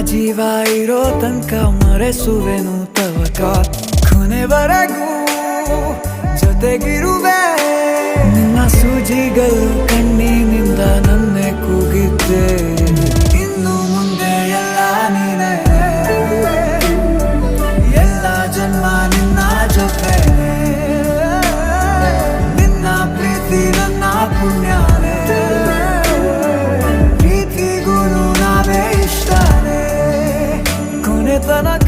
ಜೀವ ಇರೋ ತನಕ ಮರೆಸುವೆನು ತವಕ ಕೊನೆವರೆಗೂ ಜೊತೆಗಿರುವೆ ನಿನ್ನ ಸೂಜಿಗಳು ಕಣ್ಣಿನಿಂದ ನನ್ನೆ ಕೂಗಿದ್ದೆ ಇನ್ನು ಮುಂದೆ ಎಲ್ಲ ನೀನೆ ಎಲ್ಲ ಜನ್ಮ ನಿನ್ನ ಜೊತೆ ನಿನ್ನ ಪ್ರೀತಿ ನನ್ನ ಪುಣ್ಯನೇ ಪ್ರೀತಿಗೂ ನಾವೇ ಇಷ್ಟನೇ ಕೊನೆ ತನಕ